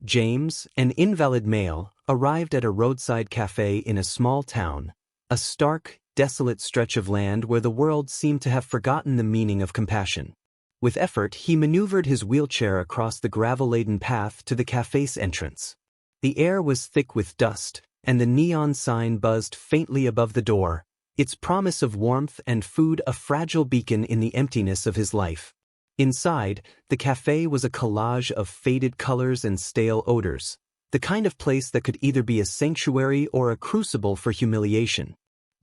James, an invalid male, arrived at a roadside café in a small town, a stark, desolate stretch of land where the world seemed to have forgotten the meaning of compassion. With effort, he maneuvered his wheelchair across the gravel-laden path to the café's entrance. The air was thick with dust, and the neon sign buzzed faintly above the door, its promise of warmth and food a fragile beacon in the emptiness of his life. Inside, the café was a collage of faded colors and stale odors, the kind of place that could either be a sanctuary or a crucible for humiliation.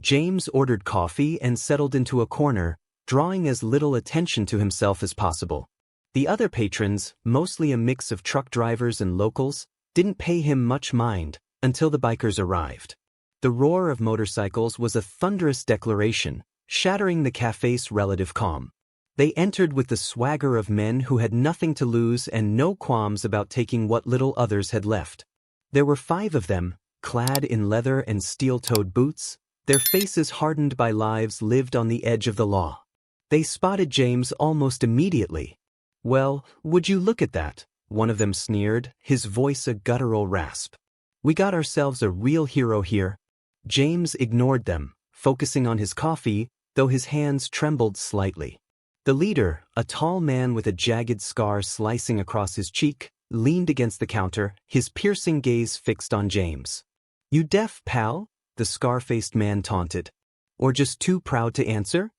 James ordered coffee and settled into a corner, drawing as little attention to himself as possible. The other patrons, mostly a mix of truck drivers and locals, didn't pay him much mind until the bikers arrived. The roar of motorcycles was a thunderous declaration, shattering the café's relative calm. They entered with the swagger of men who had nothing to lose and no qualms about taking what little others had left. There were 5 of them, clad in leather and steel-toed boots, their faces hardened by lives lived on the edge of the law. They spotted James almost immediately. "Well, would you look at that?" one of them sneered, his voice a guttural rasp. "We got ourselves a real hero here." James ignored them, focusing on his coffee, though his hands trembled slightly. The leader, a tall man with a jagged scar slicing across his cheek, leaned against the counter, his piercing gaze fixed on James. "You deaf, pal?" the scar-faced man taunted. "Or just too proud to answer?"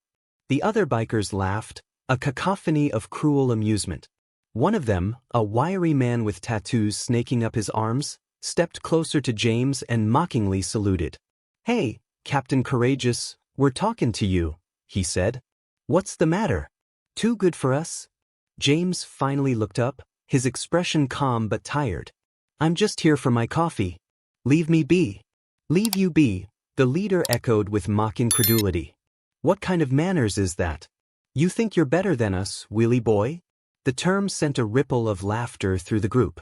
The other bikers laughed, a cacophony of cruel amusement. One of them, a wiry man with tattoos snaking up his arms, stepped closer to James and mockingly saluted. "Hey, Captain Courageous, we're talking to you," he said. "What's the matter? Too good for us?" James finally looked up, his expression calm but tired. "I'm just here for my coffee. Leave me be." "Leave you be," the leader echoed with mock incredulity. "What kind of manners is that? You think you're better than us, wheelie boy?" The term sent a ripple of laughter through the group.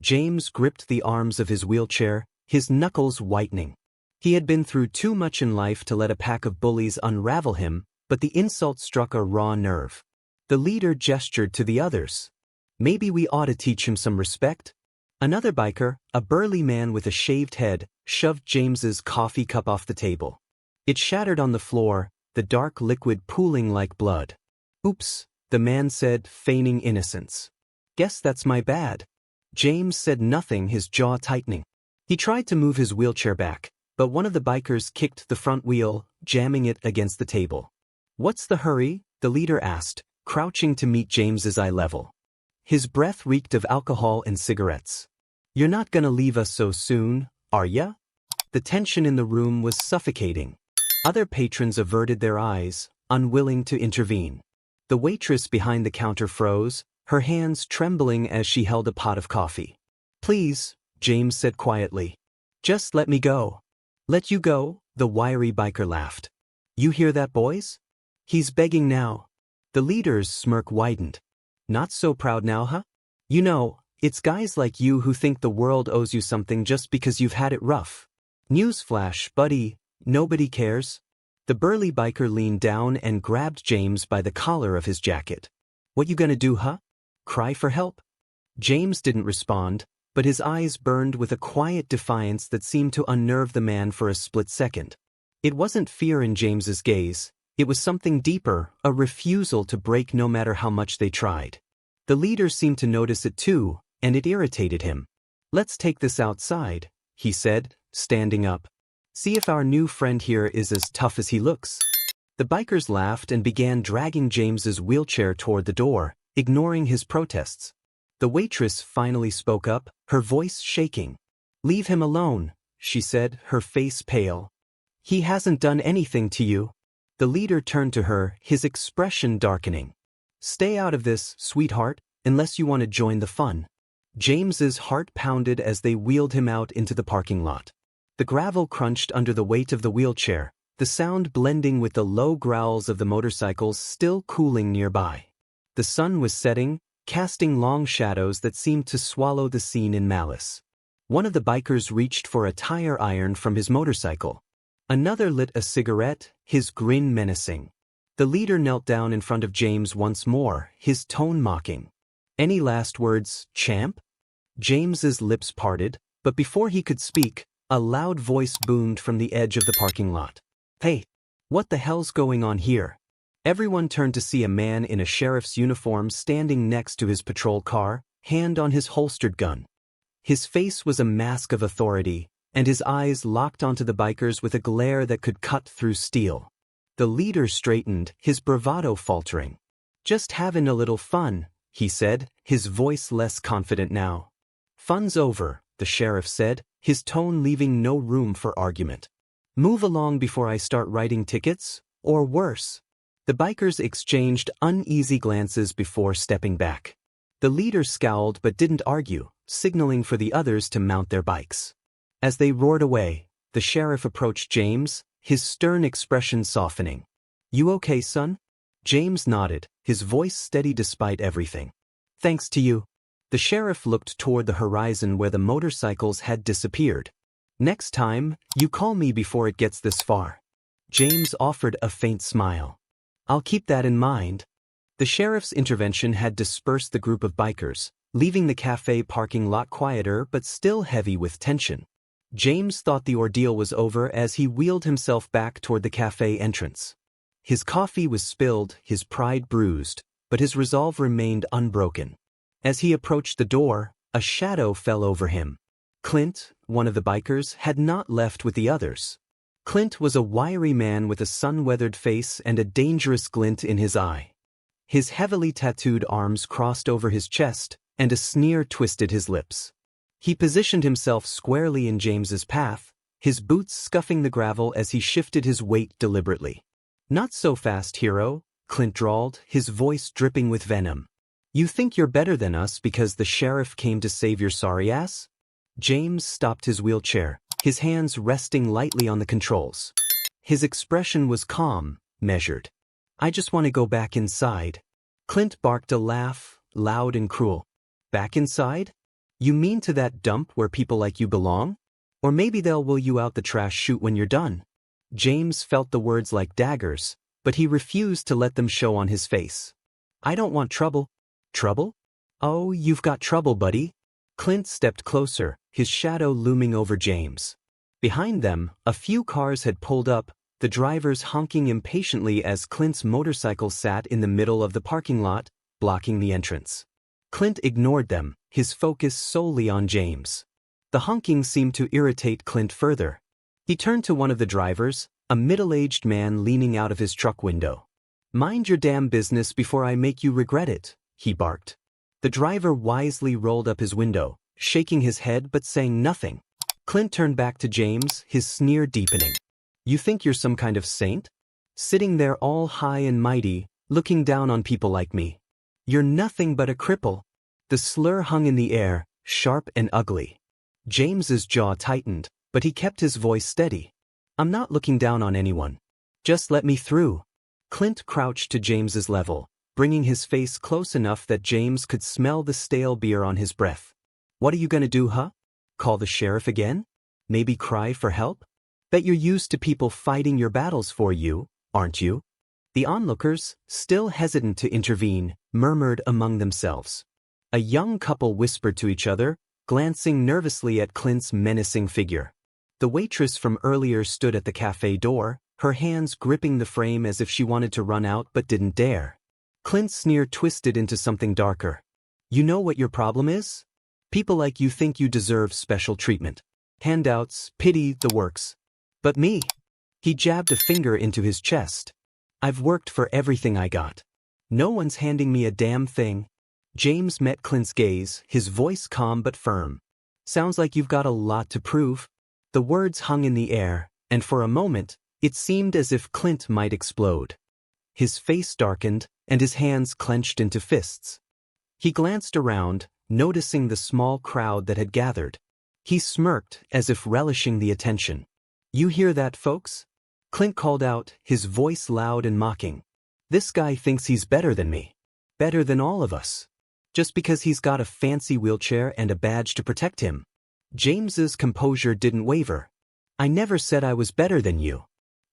James gripped the arms of his wheelchair, his knuckles whitening. He had been through too much in life to let a pack of bullies unravel him, but the insult struck a raw nerve. The leader gestured to the others. "Maybe we ought to teach him some respect?" Another biker, a burly man with a shaved head, shoved James's coffee cup off the table. It shattered on the floor, the dark liquid pooling like blood. "Oops," the man said, feigning innocence. "Guess that's my bad." James said nothing, his jaw tightening. He tried to move his wheelchair back, but one of the bikers kicked the front wheel, jamming it against the table. "What's the hurry?" the leader asked, crouching to meet James's eye level. His breath reeked of alcohol and cigarettes. "You're not gonna leave us so soon, are ya?" The tension in the room was suffocating. Other patrons averted their eyes, unwilling to intervene. The waitress behind the counter froze, her hands trembling as she held a pot of coffee. "Please," James said quietly. "Just let me go." "Let you go?" the wiry biker laughed. "You hear that, boys? He's begging now." The leader's smirk widened. "Not so proud now, huh? You know, it's guys like you who think the world owes you something just because you've had it rough. Newsflash, buddy, nobody cares." The burly biker leaned down and grabbed James by the collar of his jacket. "What you gonna do, huh? Cry for help?" James didn't respond, but his eyes burned with a quiet defiance that seemed to unnerve the man for a split second. It wasn't fear in James's gaze. It was something deeper, a refusal to break no matter how much they tried. The leader seemed to notice it too, and it irritated him. "Let's take this outside," he said, standing up. "See if our new friend here is as tough as he looks." The bikers laughed and began dragging James's wheelchair toward the door, ignoring his protests. The waitress finally spoke up, her voice shaking. "Leave him alone," she said, her face pale. "He hasn't done anything to you." The leader turned to her, his expression darkening. "Stay out of this, sweetheart, unless you want to join the fun." James's heart pounded as they wheeled him out into the parking lot. The gravel crunched under the weight of the wheelchair, the sound blending with the low growls of the motorcycles still cooling nearby. The sun was setting, casting long shadows that seemed to swallow the scene in malice. One of the bikers reached for a tire iron from his motorcycle. Another lit a cigarette, his grin menacing. The leader knelt down in front of James once more, his tone mocking. "Any last words, champ?" James's lips parted, but before he could speak, a loud voice boomed from the edge of the parking lot. "Hey! What the hell's going on here?" Everyone turned to see a man in a sheriff's uniform standing next to his patrol car, hand on his holstered gun. His face was a mask of authority, and his eyes locked onto the bikers with a glare that could cut through steel. The leader straightened, his bravado faltering. "Just having a little fun," he said, his voice less confident now. "Fun's over," the sheriff said, his tone leaving no room for argument. "Move along before I start writing tickets, or worse." The bikers exchanged uneasy glances before stepping back. The leader scowled but didn't argue, signaling for the others to mount their bikes. As they roared away, the sheriff approached James, his stern expression softening. "You okay, son?" James nodded, his voice steady despite everything. "Thanks to you." The sheriff looked toward the horizon where the motorcycles had disappeared. "Next time, you call me before it gets this far." James offered a faint smile. "I'll keep that in mind." The sheriff's intervention had dispersed the group of bikers, leaving the cafe parking lot quieter but still heavy with tension. James thought the ordeal was over as he wheeled himself back toward the cafe entrance. His coffee was spilled, his pride bruised, but his resolve remained unbroken. As he approached the door, a shadow fell over him. Clint, one of the bikers, had not left with the others. Clint was a wiry man with a sun-weathered face and a dangerous glint in his eye. His heavily tattooed arms crossed over his chest, and a sneer twisted his lips. He positioned himself squarely in James's path, his boots scuffing the gravel as he shifted his weight deliberately. "Not so fast, hero," Clint drawled, his voice dripping with venom. "You think you're better than us because the sheriff came to save your sorry ass?" James stopped his wheelchair, his hands resting lightly on the controls. His expression was calm, measured. "I just want to go back inside." Clint barked a laugh, loud and cruel. "Back inside? You mean to that dump where people like you belong? Or maybe they'll wheel you out the trash chute when you're done." James felt the words like daggers, but he refused to let them show on his face. "I don't want trouble." "Trouble? Oh, you've got trouble, buddy." Clint stepped closer, his shadow looming over James. Behind them, a few cars had pulled up, the drivers honking impatiently as Clint's motorcycle sat in the middle of the parking lot, blocking the entrance. Clint ignored them, his focus solely on James. The honking seemed to irritate Clint further. He turned to one of the drivers, a middle-aged man leaning out of his truck window. "Mind your damn business before I make you regret it," he barked. The driver wisely rolled up his window, shaking his head but saying nothing. Clint turned back to James, his sneer deepening. "You think you're some kind of saint? Sitting there all high and mighty, looking down on people like me. You're nothing but a cripple." The slur hung in the air, sharp and ugly. James's jaw tightened, but he kept his voice steady. "I'm not looking down on anyone. Just let me through." Clint crouched to James's level, bringing his face close enough that James could smell the stale beer on his breath. "What are you gonna do, huh? Call the sheriff again? Maybe cry for help? Bet you're used to people fighting your battles for you, aren't you?" The onlookers, still hesitant to intervene, murmured among themselves. A young couple whispered to each other, glancing nervously at Clint's menacing figure. The waitress from earlier stood at the cafe door, her hands gripping the frame as if she wanted to run out but didn't dare. Clint's sneer twisted into something darker. "You know what your problem is? People like you think you deserve special treatment. Handouts, pity, the works. But me?" He jabbed a finger into his chest. "I've worked for everything I got. No one's handing me a damn thing." James met Clint's gaze, his voice calm but firm. "Sounds like you've got a lot to prove." The words hung in the air, and for a moment, it seemed as if Clint might explode. His face darkened, and his hands clenched into fists. He glanced around, noticing the small crowd that had gathered. He smirked, as if relishing the attention. "You hear that, folks?" Clint called out, his voice loud and mocking. "This guy thinks he's better than me. Better than all of us. Just because he's got a fancy wheelchair and a badge to protect him." James's composure didn't waver. "I never said I was better than you.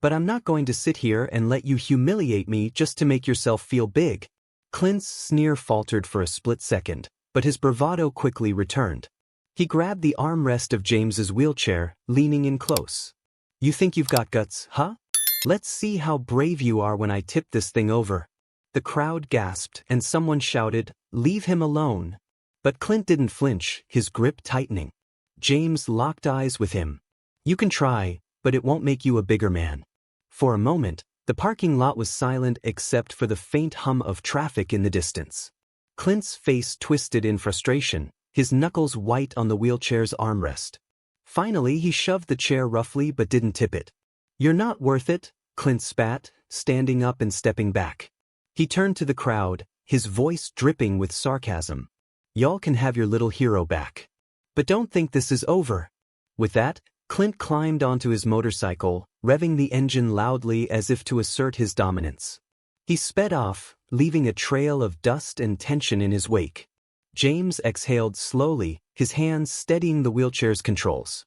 But I'm not going to sit here and let you humiliate me just to make yourself feel big." Clint's sneer faltered for a split second, but his bravado quickly returned. He grabbed the armrest of James's wheelchair, leaning in close. "You think you've got guts, huh? Let's see how brave you are when I tip this thing over." The crowd gasped and someone shouted, "Leave him alone." But Clint didn't flinch, his grip tightening. James locked eyes with him. "You can try, but it won't make you a bigger man." For a moment, the parking lot was silent except for the faint hum of traffic in the distance. Clint's face twisted in frustration, his knuckles white on the wheelchair's armrest. Finally, he shoved the chair roughly but didn't tip it. "You're not worth it," Clint spat, standing up and stepping back. He turned to the crowd, his voice dripping with sarcasm. "Y'all can have your little hero back. But don't think this is over." With that, Clint climbed onto his motorcycle, revving the engine loudly as if to assert his dominance. He sped off, leaving a trail of dust and tension in his wake. James exhaled slowly, his hands steadying the wheelchair's controls.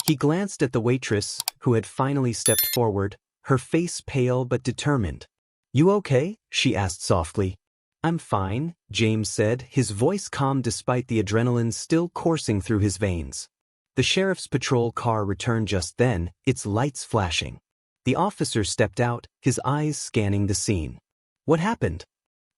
He glanced at the waitress, who had finally stepped forward, her face pale but determined. "You okay?" she asked softly. "I'm fine," James said, his voice calm despite the adrenaline still coursing through his veins. The sheriff's patrol car returned just then, its lights flashing. The officer stepped out, his eyes scanning the scene. "What happened?"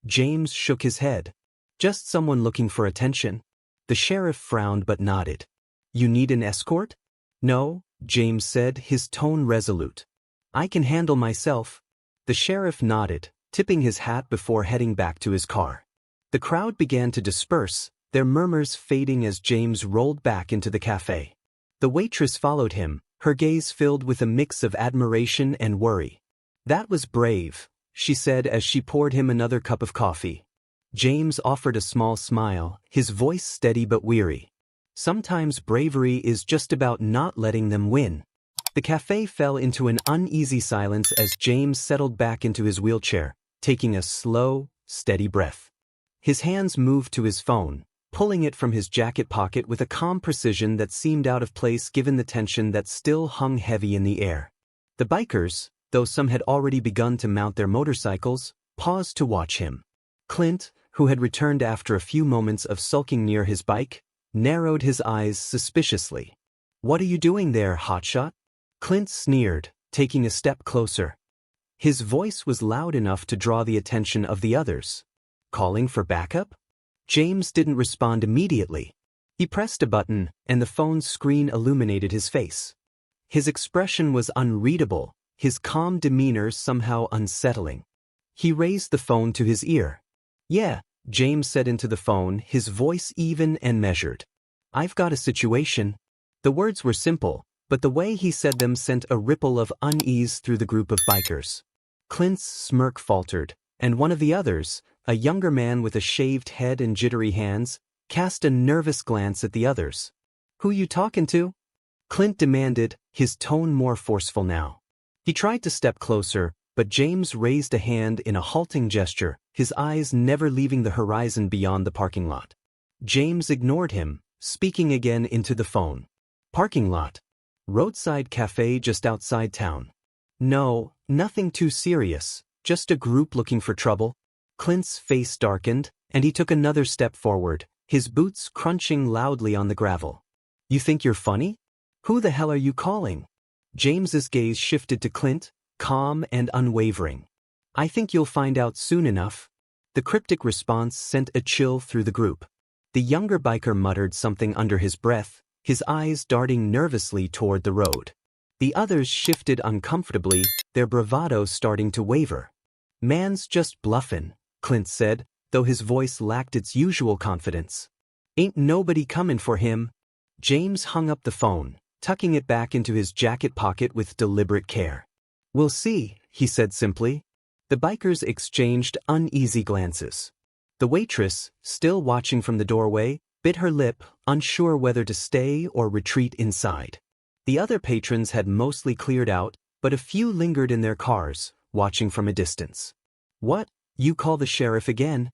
James shook his head. "Just someone looking for attention." The sheriff frowned but nodded. "You need an escort?" "No," James said, his tone resolute. "I can handle myself." The sheriff nodded, tipping his hat before heading back to his car. The crowd began to disperse, their murmurs fading as James rolled back into the café. The waitress followed him, her gaze filled with a mix of admiration and worry. "That was brave," she said as she poured him another cup of coffee. James offered a small smile, his voice steady but weary. Sometimes bravery is just about not letting them win. The café fell into an uneasy silence as James settled back into his wheelchair, taking a slow, steady breath. His hands moved to his phone, pulling it from his jacket pocket with a calm precision that seemed out of place given the tension that still hung heavy in the air. The bikers, though some had already begun to mount their motorcycles, paused to watch him. Clint, who had returned after a few moments of sulking near his bike, narrowed his eyes suspiciously. "What are you doing there, hotshot?" Clint sneered, taking a step closer. His voice was loud enough to draw the attention of the others. "Calling for backup?" James didn't respond immediately. He pressed a button, and the phone's screen illuminated his face. His expression was unreadable, his calm demeanor somehow unsettling. He raised the phone to his ear. "Yeah," James said into the phone, his voice even and measured. "I've got a situation." The words were simple, but the way he said them sent a ripple of unease through the group of bikers. Clint's smirk faltered, and one of the others, a younger man with a shaved head and jittery hands, cast a nervous glance at the others. "Who you talking to?" Clint demanded, his tone more forceful now. He tried to step closer, but James raised a hand in a halting gesture, his eyes never leaving the horizon beyond the parking lot. James ignored him, speaking again into the phone. "Parking lot. Roadside café just outside town." "No, nothing too serious, just a group looking for trouble." Clint's face darkened, and he took another step forward, his boots crunching loudly on the gravel. "You think you're funny? Who the hell are you calling?" James's gaze shifted to Clint, calm and unwavering. "I think you'll find out soon enough." The cryptic response sent a chill through the group. The younger biker muttered something under his breath, his eyes darting nervously toward the road. The others shifted uncomfortably, their bravado starting to waver. "Man's just bluffin'," Clint said, though his voice lacked its usual confidence. "Ain't nobody comin' for him." James hung up the phone, tucking it back into his jacket pocket with deliberate care. "We'll see," he said simply. The bikers exchanged uneasy glances. The waitress, still watching from the doorway, bit her lip, unsure whether to stay or retreat inside. The other patrons had mostly cleared out, but a few lingered in their cars, watching from a distance. "What, you call the sheriff again?"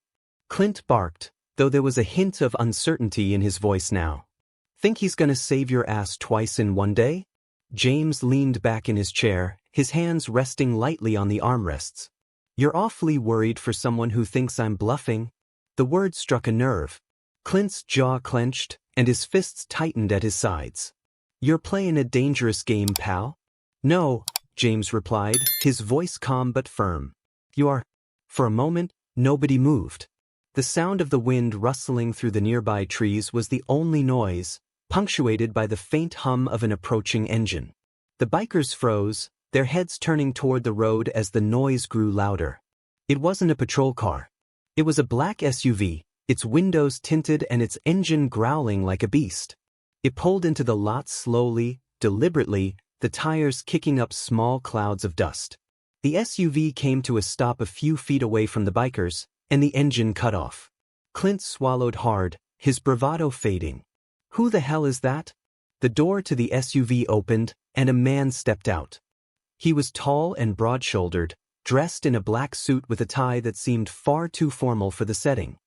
Clint barked, though there was a hint of uncertainty in his voice now. "Think he's gonna save your ass twice in one day?" James leaned back in his chair, his hands resting lightly on the armrests. "You're awfully worried for someone who thinks I'm bluffing." The word struck a nerve. Clint's jaw clenched, and his fists tightened at his sides. "You're playing a dangerous game, pal?" "No," James replied, his voice calm but firm. "You are." For a moment, nobody moved. The sound of the wind rustling through the nearby trees was the only noise, punctuated by the faint hum of an approaching engine. The bikers froze, their heads turning toward the road as the noise grew louder. It wasn't a patrol car. It was a black SUV, its windows tinted and its engine growling like a beast. It pulled into the lot slowly, deliberately, the tires kicking up small clouds of dust. The SUV came to a stop a few feet away from the bikers, and the engine cut off. Clint swallowed hard, his bravado fading. "Who the hell is that?" The door to the SUV opened, and a man stepped out. He was tall and broad-shouldered, dressed in a black suit with a tie that seemed far too formal for the setting.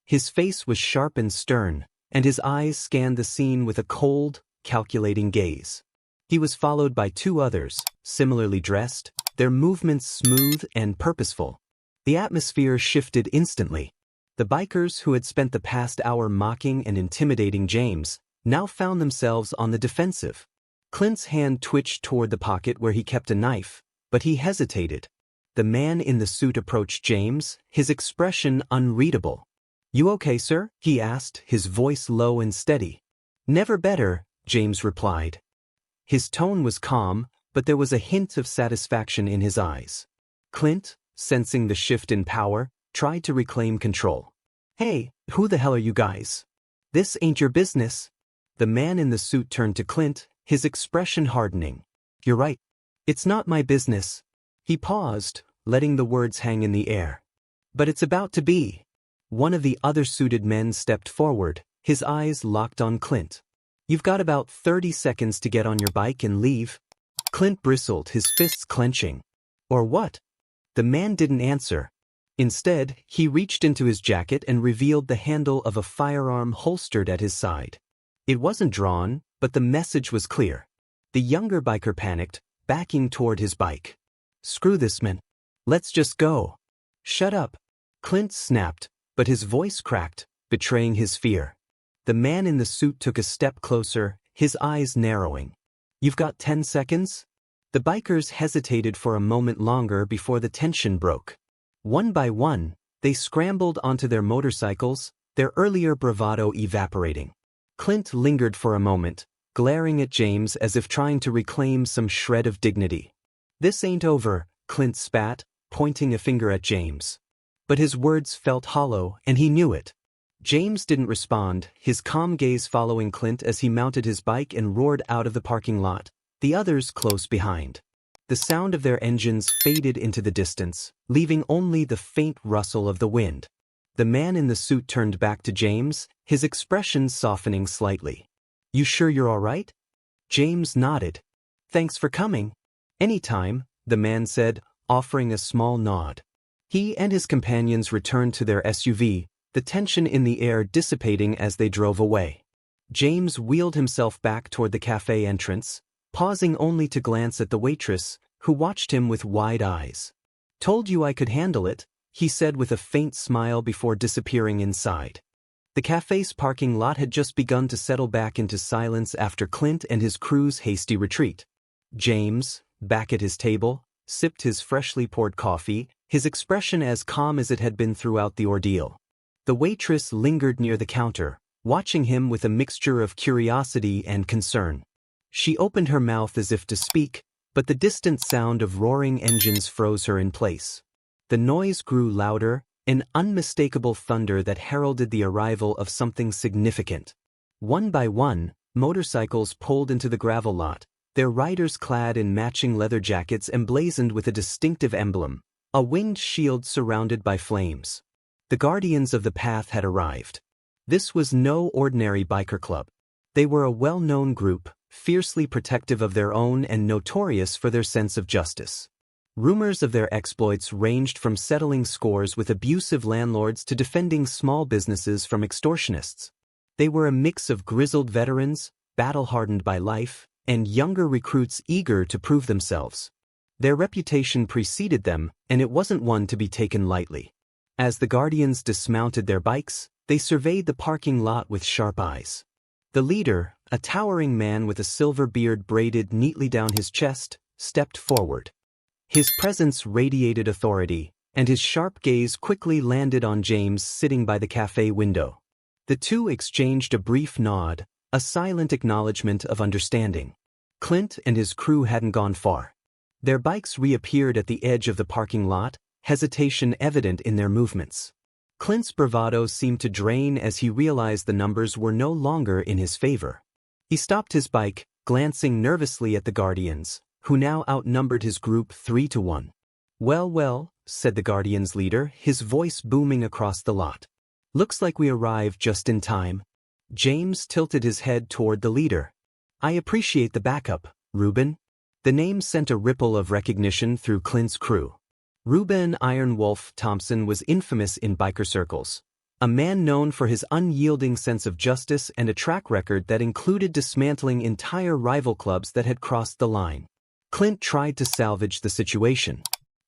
His face was sharp and stern, and his eyes scanned the scene with a cold, calculating gaze. He was followed by two others, similarly dressed, their movements smooth and purposeful. The atmosphere shifted instantly. The bikers who had spent the past hour mocking and intimidating James now found themselves on the defensive. Clint's hand twitched toward the pocket where he kept a knife, but he hesitated. The man in the suit approached James, his expression unreadable. "You okay, sir?" he asked, his voice low and steady. "Never better," James replied. His tone was calm, but there was a hint of satisfaction in his eyes. Clint, sensing the shift in power, tried to reclaim control. "Hey, who the hell are you guys? This ain't your business." The man in the suit turned to Clint, his expression hardening. "You're right. It's not my business." He paused, letting the words hang in the air. "But it's about to be." One of the other suited men stepped forward, his eyes locked on Clint. "You've got about 30 seconds to get on your bike and leave." Clint bristled, his fists clenching. "Or what?" The man didn't answer. Instead, he reached into his jacket and revealed the handle of a firearm holstered at his side. It wasn't drawn, but the message was clear. The younger biker panicked, backing toward his bike. "Screw this, man. Let's just go." "Shut up." Clint snapped, but his voice cracked, betraying his fear. The man in the suit took a step closer, his eyes narrowing. "You've got 10 seconds?" The bikers hesitated for a moment longer before the tension broke. One by one, they scrambled onto their motorcycles, their earlier bravado evaporating. Clint lingered for a moment, glaring at James as if trying to reclaim some shred of dignity. "This ain't over," Clint spat, pointing a finger at James. But his words felt hollow, and he knew it. James didn't respond, his calm gaze following Clint as he mounted his bike and roared out of the parking lot, the others close behind. The sound of their engines faded into the distance, leaving only the faint rustle of the wind. The man in the suit turned back to James, his expression softening slightly. "You sure you're all right?" James nodded. "Thanks for coming." "Anytime," the man said, offering a small nod. He and his companions returned to their SUV, the tension in the air dissipating as they drove away. James wheeled himself back toward the cafe entrance, pausing only to glance at the waitress, who watched him with wide eyes. "Told you I could handle it," he said with a faint smile before disappearing inside. The cafe's parking lot had just begun to settle back into silence after Clint and his crew's hasty retreat. James, back at his table, sipped his freshly poured coffee, his expression as calm as it had been throughout the ordeal. The waitress lingered near the counter, watching him with a mixture of curiosity and concern. She opened her mouth as if to speak, but the distant sound of roaring engines froze her in place. The noise grew louder, an unmistakable thunder that heralded the arrival of something significant. One by one, motorcycles pulled into the gravel lot, their riders clad in matching leather jackets emblazoned with a distinctive emblem, a winged shield surrounded by flames. The guardians of the path had arrived. This was no ordinary biker club. They were a well-known group, fiercely protective of their own and notorious for their sense of justice. Rumors of their exploits ranged from settling scores with abusive landlords to defending small businesses from extortionists. They were a mix of grizzled veterans, battle-hardened by life, and younger recruits eager to prove themselves. Their reputation preceded them, and it wasn't one to be taken lightly. As the guardians dismounted their bikes, they surveyed the parking lot with sharp eyes. The leader, a towering man with a silver beard braided neatly down his chest, stepped forward. His presence radiated authority, and his sharp gaze quickly landed on James sitting by the cafe window. The two exchanged a brief nod, a silent acknowledgement of understanding. Clint and his crew hadn't gone far. Their bikes reappeared at the edge of the parking lot, hesitation evident in their movements. Clint's bravado seemed to drain as he realized the numbers were no longer in his favor. He stopped his bike, glancing nervously at the Guardians, who now outnumbered his group 3-1. "Well, well," said the Guardians' leader, his voice booming across the lot. "Looks like we arrived just in time." James tilted his head toward the leader. "I appreciate the backup, Reuben." The name sent a ripple of recognition through Clint's crew. Reuben "Iron Wolf" Thompson was infamous in biker circles, a man known for his unyielding sense of justice and a track record that included dismantling entire rival clubs that had crossed the line. Clint tried to salvage the situation.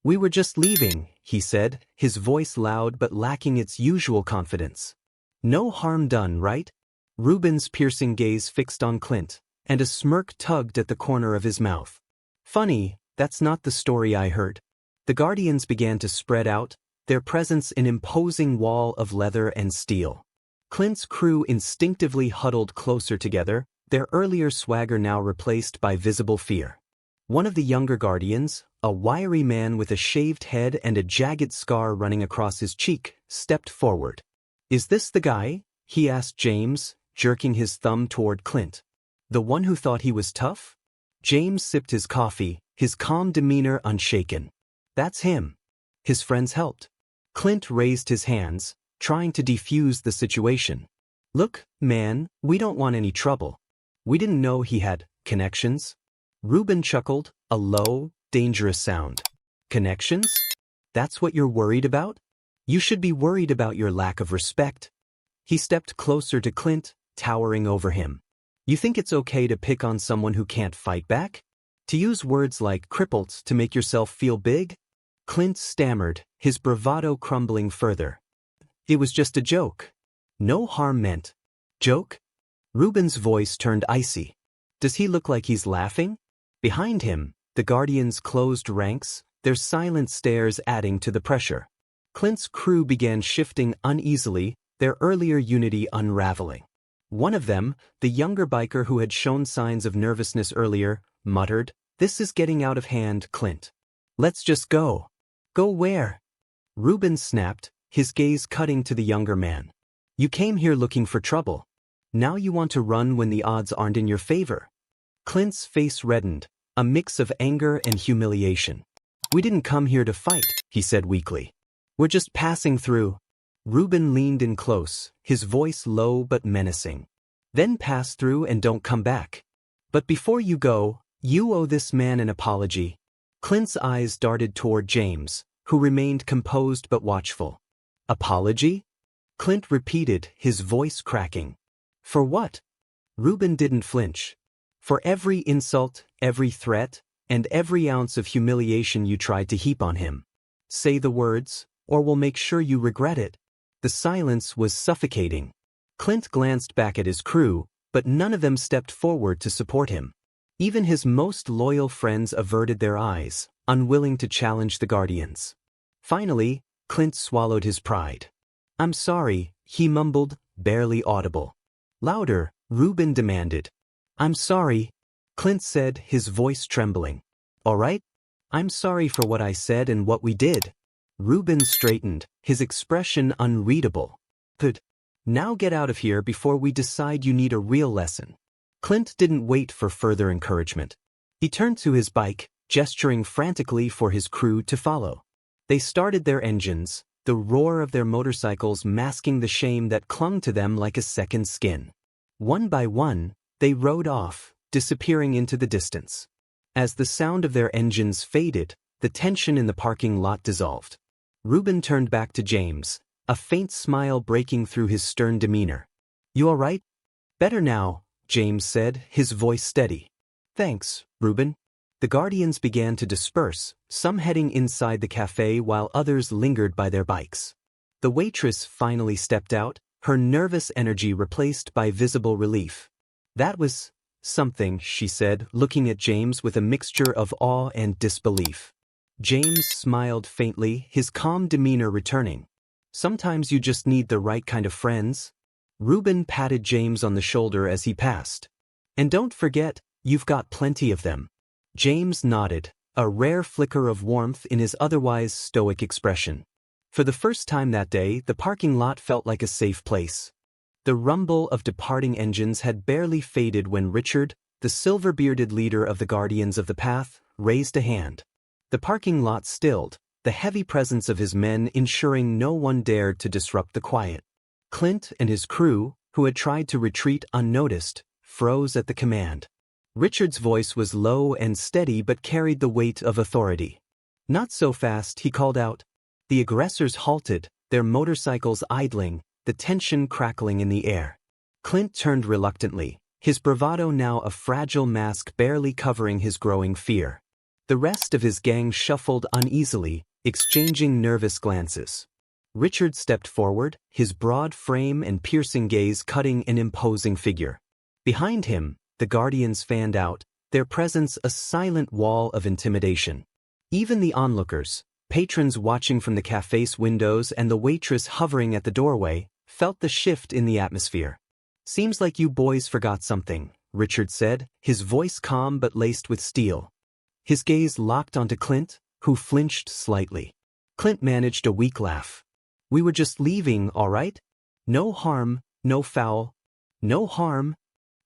"We were just leaving," he said, his voice loud but lacking its usual confidence. "No harm done, right?" Reuben's piercing gaze fixed on Clint, and a smirk tugged at the corner of his mouth. "Funny, that's not the story I heard." The Guardians began to spread out, their presence an imposing wall of leather and steel. Clint's crew instinctively huddled closer together, their earlier swagger now replaced by visible fear. One of the younger Guardians, a wiry man with a shaved head and a jagged scar running across his cheek, stepped forward. "Is this the guy?" he asked James, jerking his thumb toward Clint. "The one who thought he was tough?" James sipped his coffee, his calm demeanor unshaken. "That's him." His friends helped. Clint raised his hands, trying to defuse the situation. "Look, man, we don't want any trouble. We didn't know he had connections." Reuben chuckled, a low, dangerous sound. "Connections? That's what you're worried about? You should be worried about your lack of respect." He stepped closer to Clint, towering over him. "You think it's okay to pick on someone who can't fight back? To use words like crippled to make yourself feel big?" Clint stammered, his bravado crumbling further. "It was just a joke. No harm meant." "Joke?" Reuben's voice turned icy. "Does he look like he's laughing?" Behind him, the Guardians closed ranks, their silent stares adding to the pressure. Clint's crew began shifting uneasily, their earlier unity unraveling. One of them, the younger biker who had shown signs of nervousness earlier, muttered, "This is getting out of hand, Clint. Let's just go." "Go where?" Reuben snapped, his gaze cutting to the younger man. "You came here looking for trouble. Now you want to run when the odds aren't in your favor." Clint's face reddened, a mix of anger and humiliation. "We didn't come here to fight," he said weakly. "We're just passing through." Reuben leaned in close, his voice low but menacing. "Then pass through and don't come back. But before you go, you owe this man an apology." Clint's eyes darted toward James, who remained composed but watchful. "Apology?" Clint repeated, his voice cracking. "For what?" Reuben didn't flinch. "For every insult, every threat, and every ounce of humiliation you tried to heap on him. Say the words, or we'll make sure you regret it." The silence was suffocating. Clint glanced back at his crew, but none of them stepped forward to support him. Even his most loyal friends averted their eyes, unwilling to challenge the Guardians. Finally, Clint swallowed his pride. "I'm sorry," he mumbled, barely audible. "Louder," Reuben demanded. "I'm sorry," Clint said, his voice trembling. "All right? I'm sorry for what I said and what we did." Reuben straightened, his expression unreadable. "But now get out of here before we decide you need a real lesson." Clint didn't wait for further encouragement. He turned to his bike, gesturing frantically for his crew to follow. They started their engines, the roar of their motorcycles masking the shame that clung to them like a second skin. One by one, they rode off, disappearing into the distance. As the sound of their engines faded, the tension in the parking lot dissolved. Reuben turned back to James, a faint smile breaking through his stern demeanor. "You all right?" "Better now," James said, his voice steady. "Thanks, Reuben." The Guardians began to disperse, some heading inside the cafe while others lingered by their bikes. The waitress finally stepped out, her nervous energy replaced by visible relief. That was something, she said, looking at James with a mixture of awe and disbelief. James smiled faintly, his calm demeanor returning. Sometimes you just need the right kind of friends. Reuben patted James on the shoulder as he passed. And don't forget, you've got plenty of them. James nodded, a rare flicker of warmth in his otherwise stoic expression. For the first time that day, the parking lot felt like a safe place. The rumble of departing engines had barely faded when Richard, the silver-bearded leader of the Guardians of the Path, raised a hand. The parking lot stilled, the heavy presence of his men ensuring no one dared to disrupt the quiet. Clint and his crew, who had tried to retreat unnoticed, froze at the command. Richard's voice was low and steady but carried the weight of authority. Not so fast, he called out. The aggressors halted, their motorcycles idling, the tension crackling in the air. Clint turned reluctantly, his bravado now a fragile mask barely covering his growing fear. The rest of his gang shuffled uneasily, exchanging nervous glances. Richard stepped forward, his broad frame and piercing gaze cutting an imposing figure. Behind him, the Guardians fanned out, their presence a silent wall of intimidation. Even the onlookers, patrons watching from the café's windows and the waitress hovering at the doorway, felt the shift in the atmosphere. Seems like you boys forgot something, Richard said, his voice calm but laced with steel. His gaze locked onto Clint, who flinched slightly. Clint managed a weak laugh. We were just leaving, all right? No harm, no foul. No harm.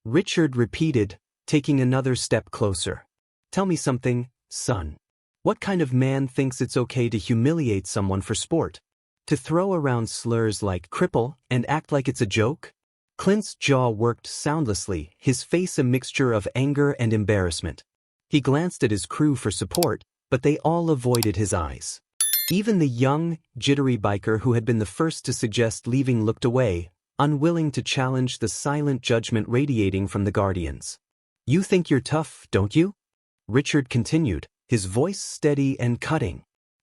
Richard repeated, taking another step closer. Tell me something, son. What kind of man thinks it's okay to humiliate someone for sport? To throw around slurs like cripple and act like it's a joke? Clint's jaw worked soundlessly, his face a mixture of anger and embarrassment. He glanced at his crew for support, but they all avoided his eyes. Even the young, jittery biker who had been the first to suggest leaving looked away, unwilling to challenge the silent judgment radiating from the Guardians. You think you're tough, don't you? Richard continued, his voice steady and cutting.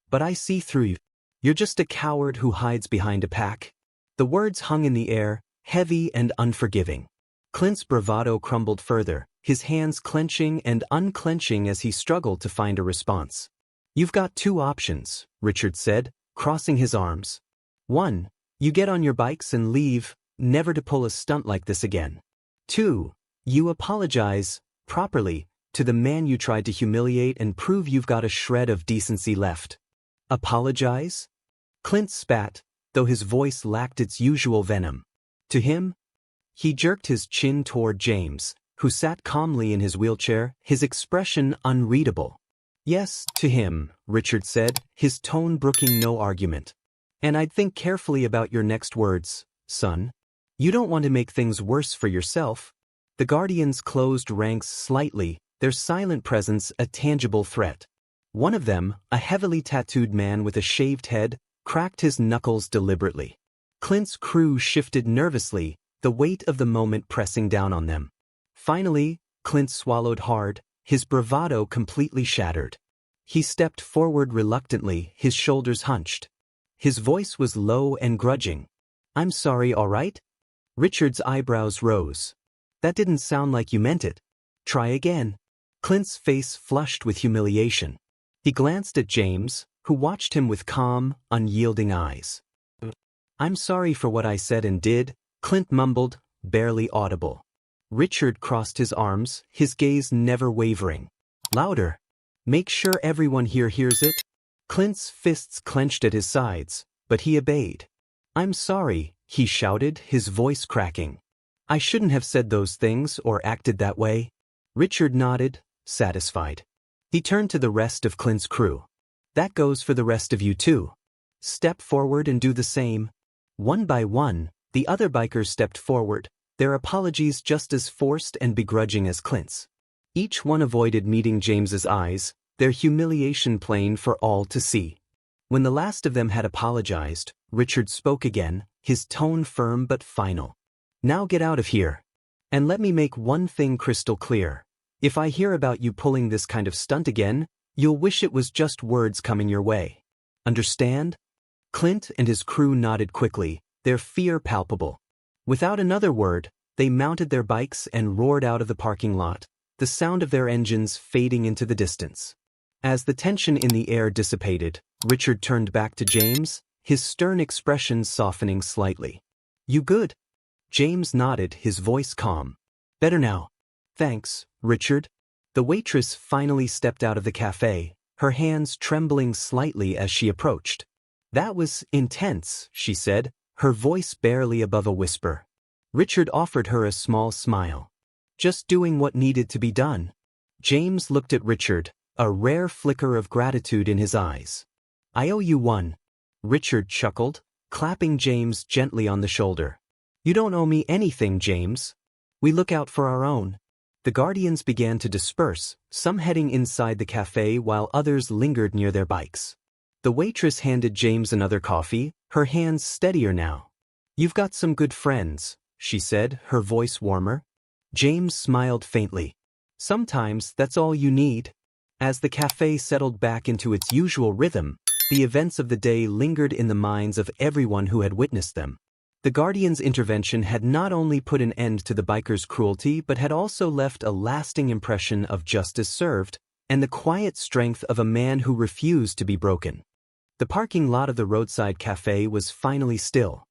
But I see through you. You're just a coward who hides behind a pack. The words hung in the air, heavy and unforgiving. Clint's bravado crumbled further, his hands clenching and unclenching as he struggled to find a response. You've got two options, Richard said, crossing his arms. One, you get on your bikes and leave, never to pull a stunt like this again. Two, you apologize, properly, to the man you tried to humiliate and prove you've got a shred of decency left. Apologize? Clint spat, though his voice lacked its usual venom. To him? He jerked his chin toward James, who sat calmly in his wheelchair, his expression unreadable. Yes, to him, Richard said, his tone brooking no argument. And I'd think carefully about your next words, son. You don't want to make things worse for yourself. The Guardians closed ranks slightly, their silent presence a tangible threat. One of them, a heavily tattooed man with a shaved head, cracked his knuckles deliberately. Clint's crew shifted nervously, the weight of the moment pressing down on them. Finally, Clint swallowed hard, his bravado completely shattered. He stepped forward reluctantly, his shoulders hunched. His voice was low and grudging. I'm sorry, all right? Richard's eyebrows rose. That didn't sound like you meant it. Try again. Clint's face flushed with humiliation. He glanced at James, who watched him with calm, unyielding eyes. I'm sorry for what I said and did, Clint mumbled, barely audible. Richard crossed his arms, his gaze never wavering. Louder. Make sure everyone here hears it. Clint's fists clenched at his sides, but he obeyed. I'm sorry, he shouted, his voice cracking. I shouldn't have said those things or acted that way. Richard nodded, satisfied. He turned to the rest of Clint's crew. That goes for the rest of you too. Step forward and do the same. One by one, the other bikers stepped forward, their apologies just as forced and begrudging as Clint's. Each one avoided meeting James's eyes, their humiliation plain for all to see. When the last of them had apologized, Richard spoke again, his tone firm but final. Now get out of here. And let me make one thing crystal clear. If I hear about you pulling this kind of stunt again, you'll wish it was just words coming your way. Understand? Clint and his crew nodded quickly, their fear palpable. Without another word, They mounted their bikes and roared out of the parking lot, the sound of their engines fading into the distance. As the tension in the air dissipated, Richard turned back to James, his stern expression softening slightly. "You good?" James nodded, his voice calm. "Better now." "Thanks, Richard." The waitress finally stepped out of the cafe, her hands trembling slightly as she approached. "That was intense," she said, her voice barely above a whisper. Richard offered her a small smile. "Just doing what needed to be done." James looked at Richard, a rare flicker of gratitude in his eyes. "I owe you one." Richard chuckled, clapping James gently on the shoulder. "You don't owe me anything, James. We look out for our own." The guardians began to disperse, some heading inside the cafe while others lingered near their bikes. The waitress handed James another coffee, her hands steadier now. "You've got some good friends," she said, her voice warmer. James smiled faintly. "Sometimes that's all you need." As the cafe settled back into its usual rhythm, the events of the day lingered in the minds of everyone who had witnessed them. The Guardian's intervention had not only put an end to the bikers' cruelty but had also left a lasting impression of justice served and the quiet strength of a man who refused to be broken. The parking lot of the roadside cafe was finally still.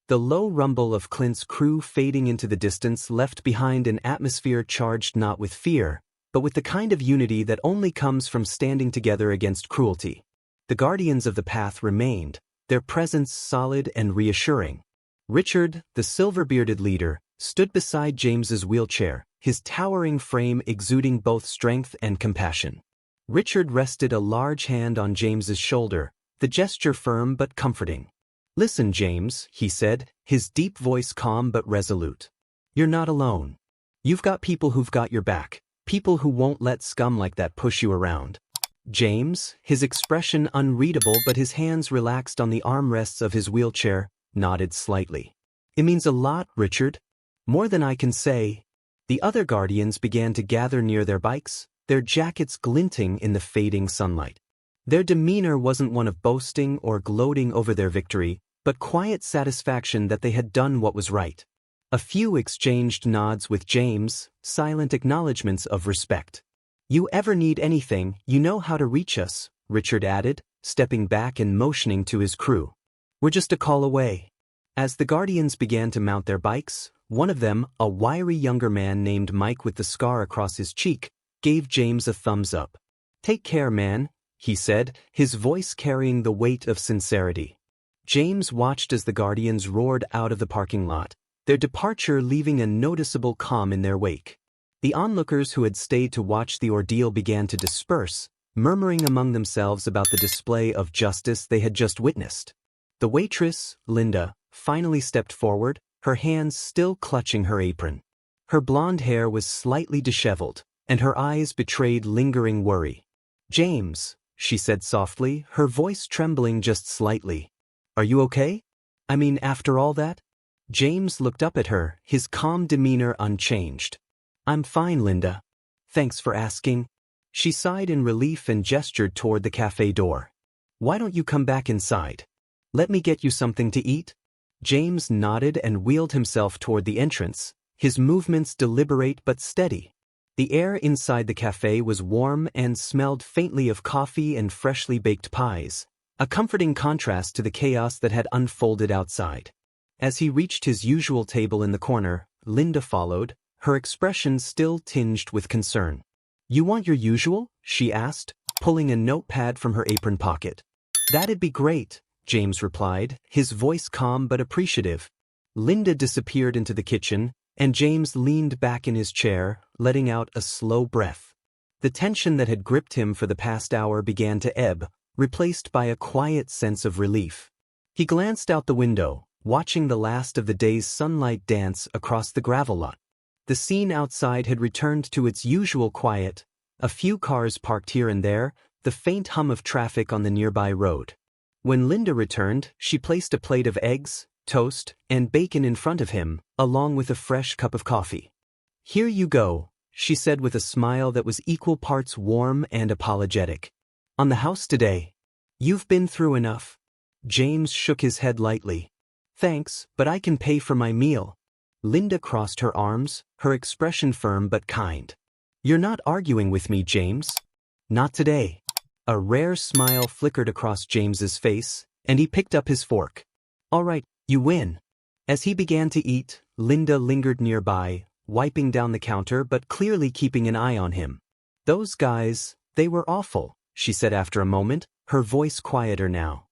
The low rumble of Clint's crew fading into the distance left behind an atmosphere charged not with fear, but with the kind of unity that only comes from standing together against cruelty. The guardians of the path remained, their presence solid and reassuring. Richard, the silver-bearded leader, stood beside James's wheelchair, his towering frame exuding both strength and compassion. Richard rested a large hand on James's shoulder, the gesture firm but comforting. "Listen, James," he said, his deep voice calm but resolute. "You're not alone. You've got people who've got your back, people who won't let scum like that push you around." James, his expression unreadable but his hands relaxed on the armrests of his wheelchair, nodded slightly. "It means a lot, Richard. More than I can say." The other guardians began to gather near their bikes, their jackets glinting in the fading sunlight. Their demeanor wasn't one of boasting or gloating over their victory, but quiet satisfaction that they had done what was right. A few exchanged nods with James, silent acknowledgments of respect. "You ever need anything, you know how to reach us," Richard added, stepping back and motioning to his crew. "We're just a call away." As the guardians began to mount their bikes, one of them, a wiry younger man named Mike with the scar across his cheek, gave James a thumbs up. "Take care, man," he said, his voice carrying the weight of sincerity. James watched as the guardians roared out of the parking lot, their departure leaving a noticeable calm in their wake. The onlookers who had stayed to watch the ordeal began to disperse, murmuring among themselves about the display of justice they had just witnessed. The waitress, Linda, finally stepped forward, her hands still clutching her apron. Her blonde hair was slightly disheveled, and her eyes betrayed lingering worry. "James," she said softly, her voice trembling just slightly. "Are you okay? I mean, after all that?" James looked up at her, his calm demeanor unchanged. "I'm fine, Linda. Thanks for asking." She sighed in relief and gestured toward the cafe door. "Why don't you come back inside? Let me get you something to eat?" James nodded and wheeled himself toward the entrance, his movements deliberate but steady. The air inside the cafe was warm and smelled faintly of coffee and freshly baked pies, a comforting contrast to the chaos that had unfolded outside. As he reached his usual table in the corner, Linda followed, her expression still tinged with concern. "You want your usual?" she asked, pulling a notepad from her apron pocket. "That'd be great," James replied, his voice calm but appreciative. Linda disappeared into the kitchen, and James leaned back in his chair, letting out a slow breath. The tension that had gripped him for the past hour began to ebb, replaced by a quiet sense of relief. He glanced out the window, watching the last of the day's sunlight dance across the gravel lot. The scene outside had returned to its usual quiet, a few cars parked here and there, the faint hum of traffic on the nearby road. When Linda returned, she placed a plate of eggs, toast, and bacon in front of him, along with a fresh cup of coffee. "Here you go," she said with a smile that was equal parts warm and apologetic. "On the house today? You've been through enough." James shook his head lightly. "Thanks, but I can pay for my meal." Linda crossed her arms, her expression firm but kind. "You're not arguing with me, James?" "Not today." A rare smile flickered across James's face, and he picked up his fork. "All right, you win." As he began to eat, Linda lingered nearby, wiping down the counter but clearly keeping an eye on him. "Those guys, they were awful," she said after a moment, her voice quieter now.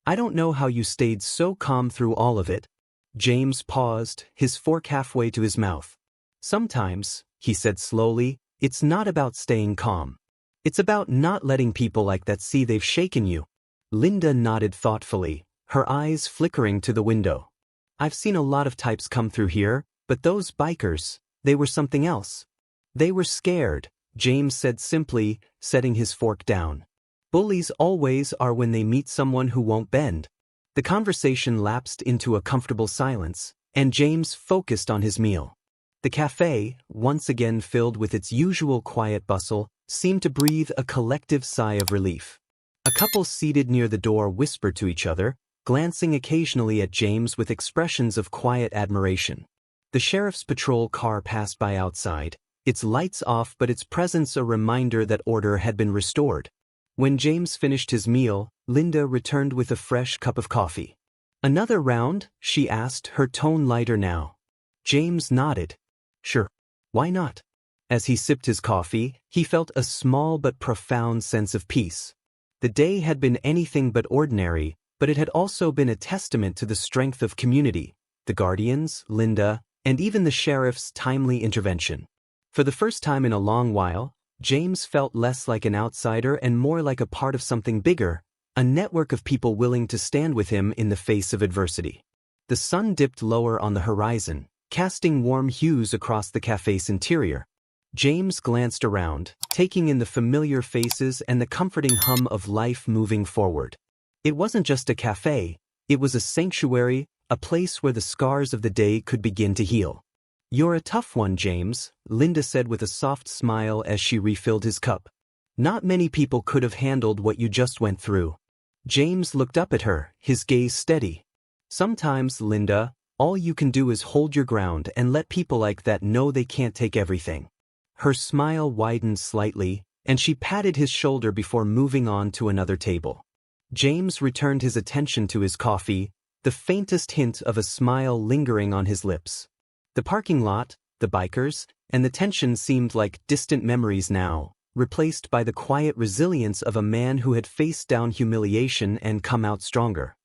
"I don't know how you stayed so calm through all of it." James paused, his fork halfway to his mouth. "Sometimes," he said slowly, "it's not about staying calm. It's about not letting people like that see they've shaken you." Linda nodded thoughtfully, her eyes flickering to the window. "I've seen a lot of types come through here, but those bikers, they were something else." "They were scared," James said simply, setting his fork down. "Bullies always are when they meet someone who won't bend." The conversation lapsed into a comfortable silence, and James focused on his meal. The café, once again filled with its usual quiet bustle, seemed to breathe a collective sigh of relief. A couple seated near the door whispered to each other, glancing occasionally at James with expressions of quiet admiration. The sheriff's patrol car passed by outside, its lights off but its presence a reminder that order had been restored. When James finished his meal, Linda returned with a fresh cup of coffee. "Another round?" she asked, her tone lighter now. James nodded. "Sure. Why not?" As he sipped his coffee, he felt a small but profound sense of peace. The day had been anything but ordinary, but it had also been a testament to the strength of community, the guardians, Linda, and even the sheriff's timely intervention. For the first time in a long while, James felt less like an outsider and more like a part of something bigger, a network of people willing to stand with him in the face of adversity. The sun dipped lower on the horizon, casting warm hues across the café's interior. James glanced around, taking in the familiar faces and the comforting hum of life moving forward. It wasn't just a café, it was a sanctuary, a place where the scars of the day could begin to heal. "You're a tough one, James," Linda said with a soft smile as she refilled his cup. "Not many people could have handled what you just went through." James looked up at her, his gaze steady. "Sometimes, Linda, all you can do is hold your ground and let people like that know they can't take everything." Her smile widened slightly, and she patted his shoulder before moving on to another table. James returned his attention to his coffee, the faintest hint of a smile lingering on his lips. The parking lot, the bikers, and the tension seemed like distant memories now, replaced by the quiet resilience of a man who had faced down humiliation and come out stronger.